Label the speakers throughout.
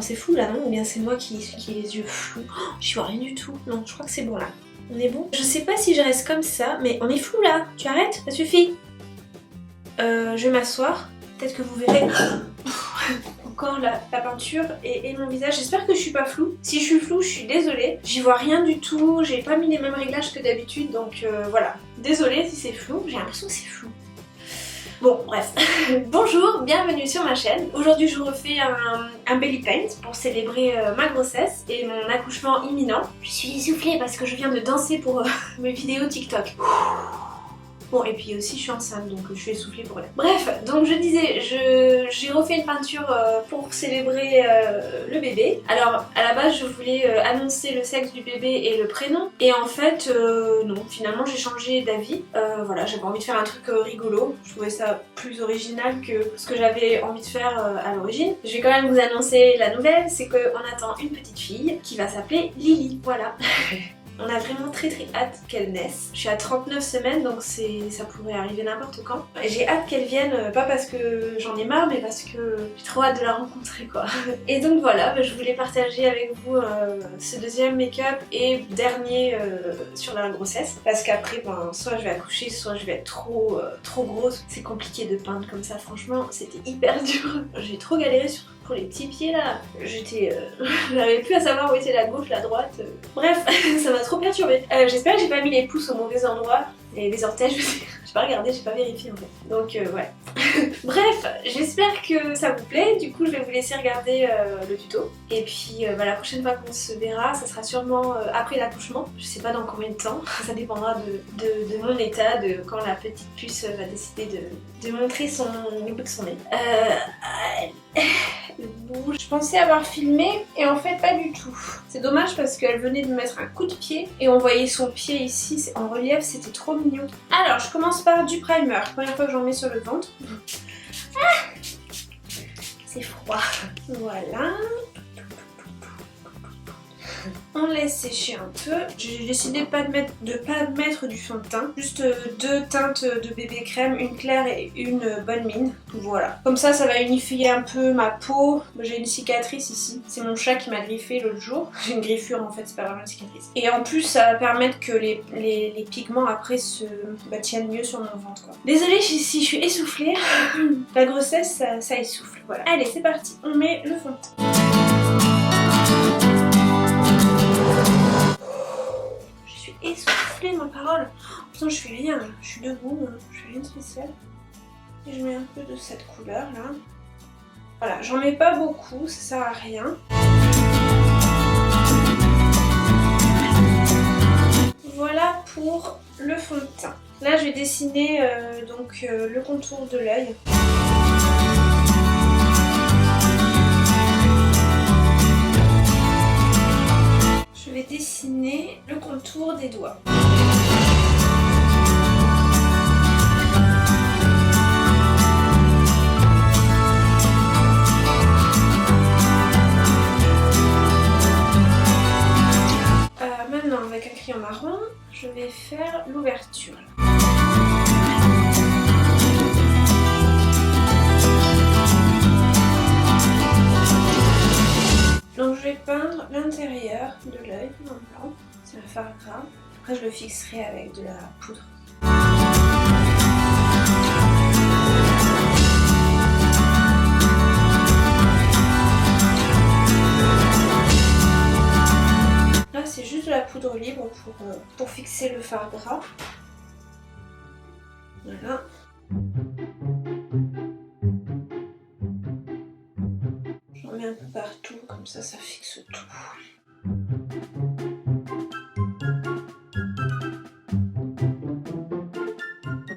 Speaker 1: c'est flou là, non? Ou bien c'est moi qui ai les yeux flous? Oh, j'y vois rien du tout. Non, je crois que c'est bon là. On est bon? Je sais pas si je reste comme ça, mais on est flou là. Tu arrêtes? Ça suffit. Je vais m'asseoir. Peut-être que vous verrez encore la peinture et mon visage. J'espère que je suis pas floue. Si je suis floue, je suis désolée. J'y vois rien du tout. J'ai pas mis les mêmes réglages que d'habitude, donc voilà. Désolée si c'est flou. J'ai l'impression que c'est flou. Bon, bref. Bonjour, bienvenue sur ma chaîne. Aujourd'hui, je vous refais un belly paint pour célébrer ma grossesse et mon accouchement imminent. Je suis essoufflée parce que je viens de danser pour mes vidéos TikTok. Bon, et puis aussi je suis enceinte, donc je suis essoufflée pour rien. Bref, donc je disais, j'ai refait une peinture pour célébrer le bébé. Alors, à la base, je voulais annoncer le sexe du bébé et le prénom. Et en fait, non, finalement j'ai changé d'avis. Voilà, j'avais envie de faire un truc rigolo. Je trouvais ça plus original que ce que j'avais envie de faire à l'origine. Je vais quand même vous annoncer la nouvelle, c'est qu'on attend une petite fille qui va s'appeler Lily. Voilà. On a vraiment très hâte qu'elle naisse. Je suis à 39 semaines, donc ça pourrait arriver n'importe quand. Et j'ai hâte qu'elle vienne, pas parce que j'en ai marre, mais parce que j'ai trop hâte de la rencontrer quoi. Et donc voilà, je voulais partager avec vous ce deuxième make-up et dernier sur la grossesse. Parce qu'après, soit je vais accoucher, soit je vais être trop grosse. C'est compliqué de peindre comme ça, franchement, c'était hyper dur. J'ai trop galéré sur pour les petits pieds là, j'arrivais plus à savoir où était la gauche, la droite. Bref, ça m'a trop perturbée. J'espère que j'ai pas mis les pouces au mauvais endroit. Et les orteils, je veux dire, j'ai pas regardé, j'ai pas vérifié en fait. Donc ouais. Bref, j'espère que ça vous plaît. Du coup, je vais vous laisser regarder le tuto. Et puis la prochaine fois qu'on se verra, ça sera sûrement après l'accouchement. Je sais pas dans combien de temps. Ça dépendra de mon état, de quand la petite puce va décider de montrer son nez. Je pensais avoir filmé et en fait pas du tout. C'est dommage parce qu'elle venait de mettre un coup de pied et on voyait son pied ici en relief, c'était trop mignon. Alors je commence par du primer, première fois que j'en mets sur le ventre. Ah, c'est froid. Voilà. On laisse sécher un peu. J'ai décidé de pas mettre du fond de teint. Juste deux teintes de bébé crème, une claire et une bonne mine. Voilà. Comme ça, ça va unifier un peu ma peau. J'ai une cicatrice ici. C'est mon chat qui m'a griffé l'autre jour. J'ai une griffure en fait, c'est pas vraiment une cicatrice. Et en plus, ça va permettre que les pigments après tiennent mieux sur mon ventre. Quoi. Désolée si je suis essoufflée. La grossesse, ça essouffle. Voilà. Allez, c'est parti. On met le fond de teint. Essoufflée ma parole. Pourtant je fais rien, je suis debout, je fais rien de spécial. Et je mets un peu de cette couleur là. Voilà, j'en mets pas beaucoup, ça sert à rien. Voilà pour le fond de teint. Là je vais dessiner le contour de l'œil. Je vais dessiner le contour des doigts. Maintenant, avec un crayon marron, je vais faire l'ouverture. Donc je vais peindre l'intérieur de l'œil en blanc, c'est un fard gras. Après je le fixerai avec de la poudre. Là c'est juste de la poudre libre pour fixer le fard gras. Voilà. J'en mets un peu partout, comme ça fixe tout.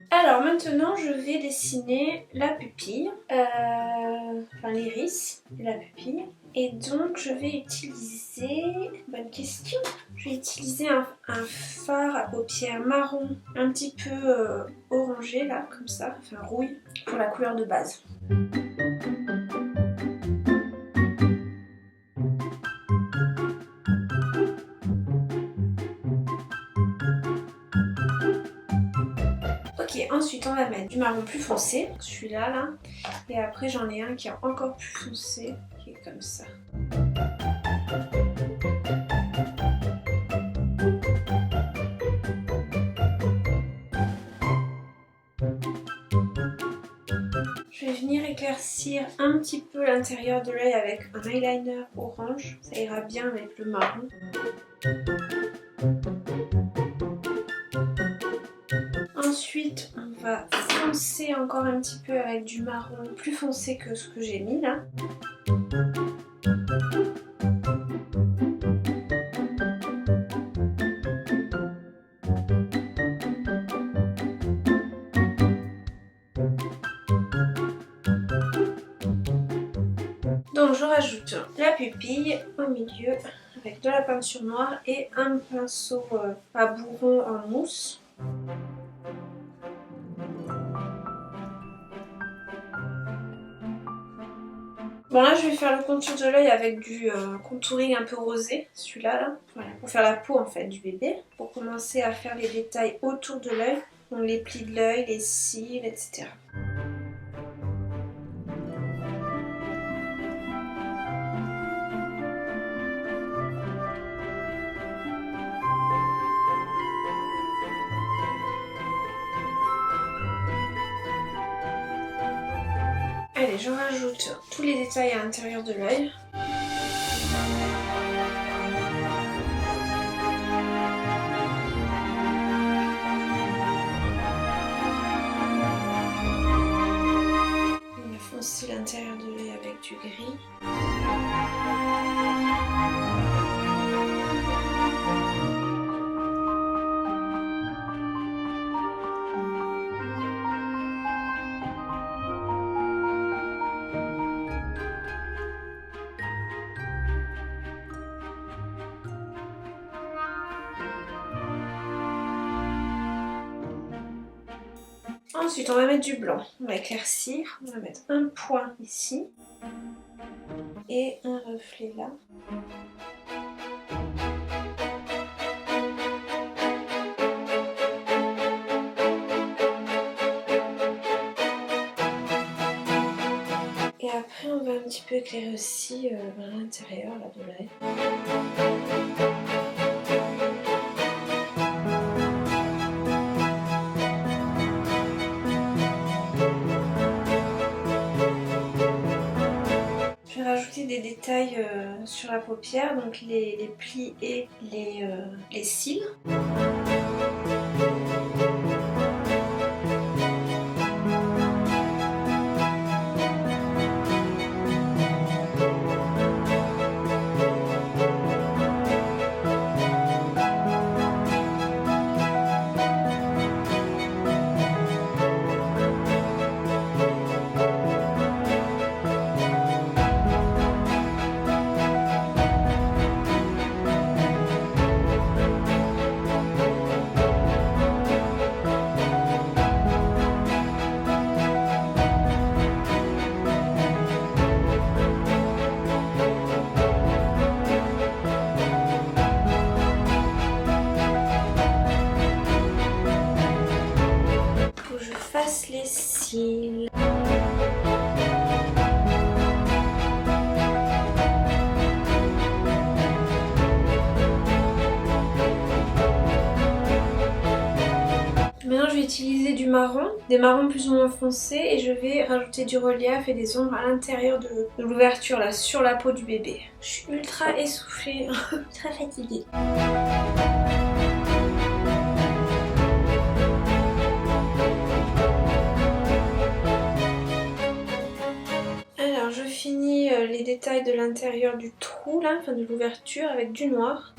Speaker 1: Alors maintenant je vais dessiner la pupille, enfin l'iris de la pupille. Et donc je vais utiliser, bonne question, je vais utiliser un fard à paupières marron un petit peu orangé là, comme ça, enfin rouille, pour la couleur de base. Ok, ensuite on va mettre du marron plus foncé, celui-là là, et après j'en ai un qui est encore plus foncé, qui est comme ça. Je vais venir éclaircir un petit peu l'intérieur de l'œil avec un eyeliner orange. Ça ira bien avec le marron. Ensuite, on va foncer encore un petit peu avec du marron plus foncé que ce que j'ai mis là. Donc je rajoute la pupille au milieu avec de la peinture noire et un pinceau à bourron en mousse. Bon là je vais faire le contour de l'œil avec du contouring un peu rosé, celui-là là. Voilà, pour faire la peau en fait du bébé. Pour commencer à faire les détails autour de l'œil, donc les plis de l'œil, les cils, etc. Allez, je rajoute tous les détails à l'intérieur de l'œil. On va foncer l'intérieur de l'œil avec du gris. Ensuite, on va mettre du blanc. On va éclaircir. On va mettre un point ici. Et un reflet là. Et après, on va un petit peu éclairer aussi l'intérieur de l'œil. Je vais rajouter des détails sur la paupière, donc les plis et les cils. Les cils. Maintenant je vais utiliser du marron, des marrons plus ou moins foncés et je vais rajouter du relief et des ombres à l'intérieur de l'ouverture là sur la peau du bébé. Je suis ultra essoufflée, très fatiguée. Alors je finis les détails de l'intérieur du trou là, enfin de l'ouverture avec du noir.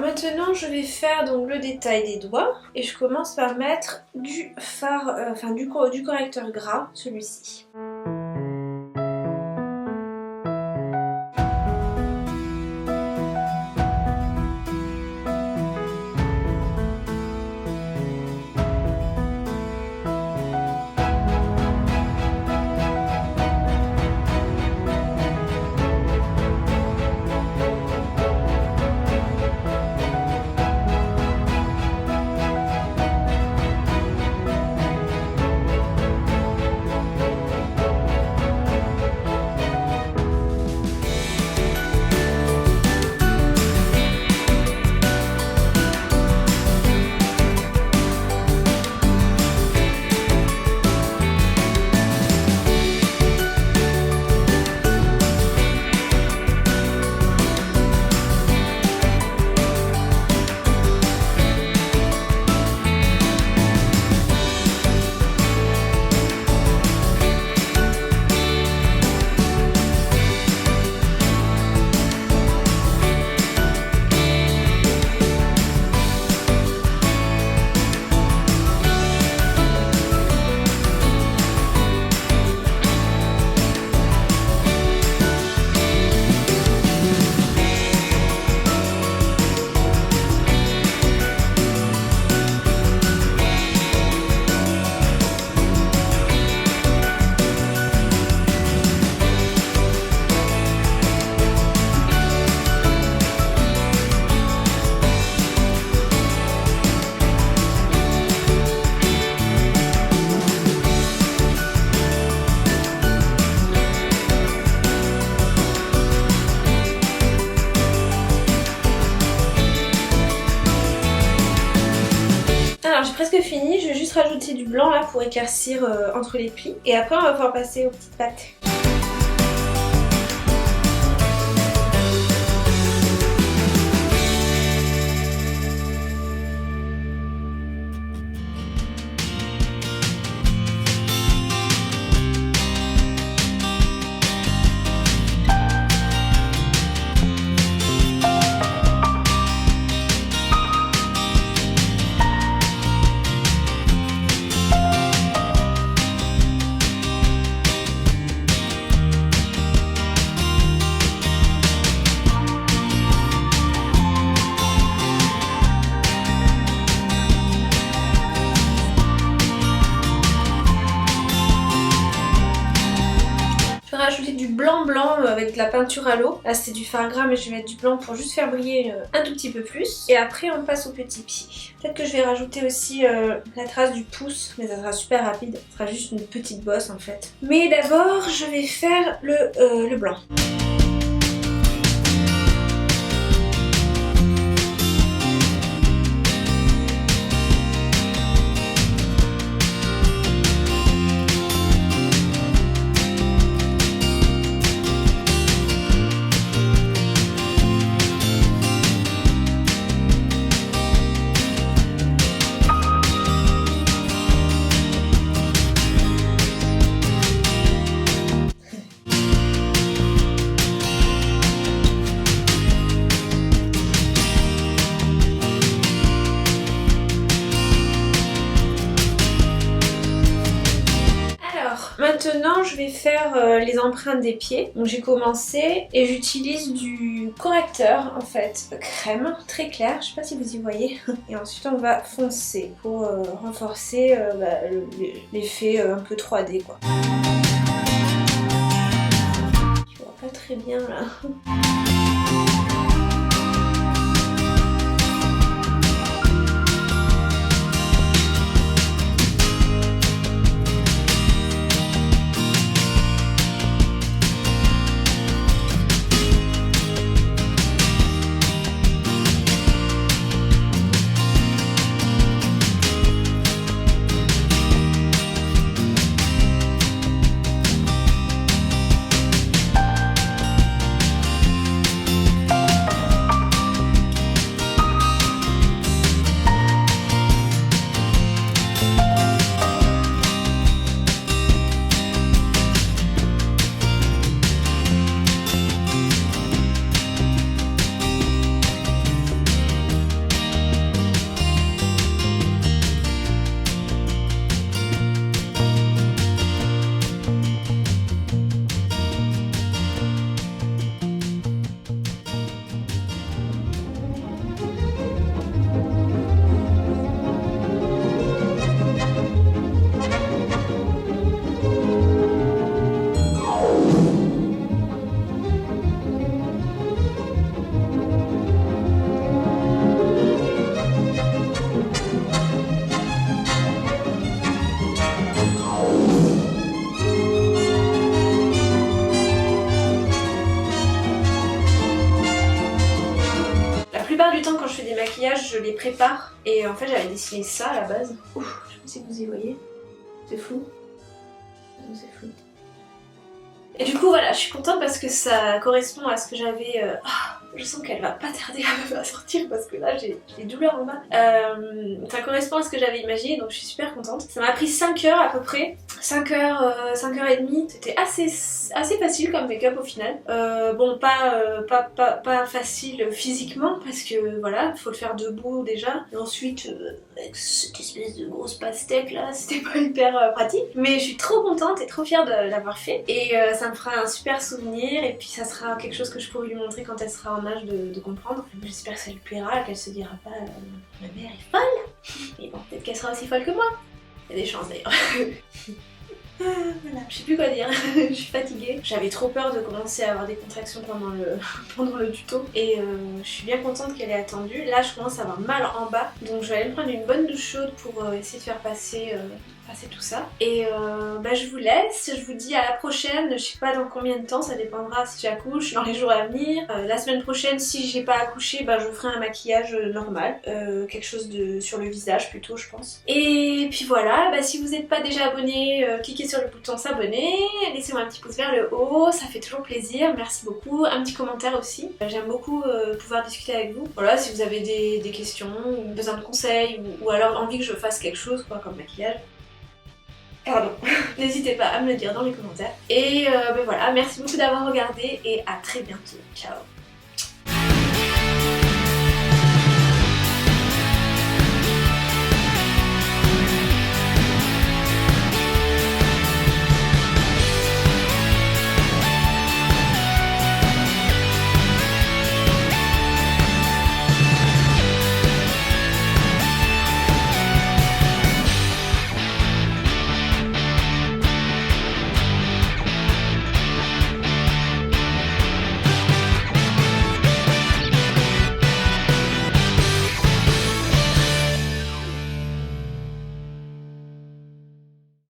Speaker 1: Maintenant je vais faire donc le détail des doigts et je commence par mettre du fard, du correcteur gras, celui-ci. je vais juste rajouter du blanc là pour éclaircir entre les plis. Et après on va pouvoir passer aux petites pâtes. Rajouter du blanc avec de la peinture à l'eau. Là c'était du fard gras mais je vais mettre du blanc pour juste faire briller un tout petit peu plus. Et après on passe au petit pied. Peut-être que je vais rajouter aussi la trace du pouce, mais ça sera super rapide. Ça sera juste une petite bosse en fait. Mais d'abord je vais faire le blanc. Maintenant je vais faire les empreintes des pieds. Donc j'ai commencé et j'utilise du correcteur en fait crème très clair, je sais pas si vous y voyez. Et ensuite on va foncer pour renforcer l'effet un peu 3D quoi. Je vois pas très bien là. Du temps quand je fais des maquillages je les prépare et en fait j'avais dessiné ça à la base. Ouf, je sais pas si vous y voyez, c'est flou. C'est flou. Et du coup voilà, je suis contente parce que ça correspond à ce que j'avais... je sens qu'elle va pas tarder à sortir parce que là j'ai des douleurs en bas. Ça correspond à ce que j'avais imaginé donc je suis super contente. Ça m'a pris 5 heures à peu près. 5 heures et demie. C'était assez facile comme make-up au final. Bon pas facile physiquement parce que voilà, faut le faire debout déjà. Et ensuite avec cette espèce de grosse pastèque là, c'était pas hyper pratique. Mais je suis trop contente et trop fière de l'avoir fait. Et ça me fera un super souvenir et puis ça sera quelque chose que je pourrai lui montrer quand elle sera en âge de comprendre. J'espère que ça lui plaira, qu'elle se dira pas ma mère est folle. Et bon, peut-être qu'elle sera aussi folle que moi. Il y a des chances d'ailleurs. Voilà, je sais plus quoi dire, je suis fatiguée. J'avais trop peur de commencer à avoir des contractions pendant le tuto et je suis bien contente qu'elle ait attendu. Là je commence à avoir mal en bas donc je vais aller me prendre une bonne douche chaude pour essayer de faire passer Enfin c'est tout ça. Et je vous laisse, je vous dis à la prochaine, je sais pas dans combien de temps, ça dépendra si j'accouche dans les jours à venir. La semaine prochaine si j'ai pas accouché, je ferai un maquillage normal, quelque chose sur le visage plutôt je pense. Et puis voilà, si vous n'êtes pas déjà abonné, cliquez sur le bouton s'abonner, laissez-moi un petit pouce vers le haut, ça fait toujours plaisir, merci beaucoup. Un petit commentaire aussi, j'aime beaucoup pouvoir discuter avec vous. Voilà, si vous avez des questions, ou besoin de conseils, ou alors envie que je fasse quelque chose quoi comme maquillage. Pardon, n'hésitez pas à me le dire dans les commentaires. Et voilà, merci beaucoup d'avoir regardé et à très bientôt. Ciao.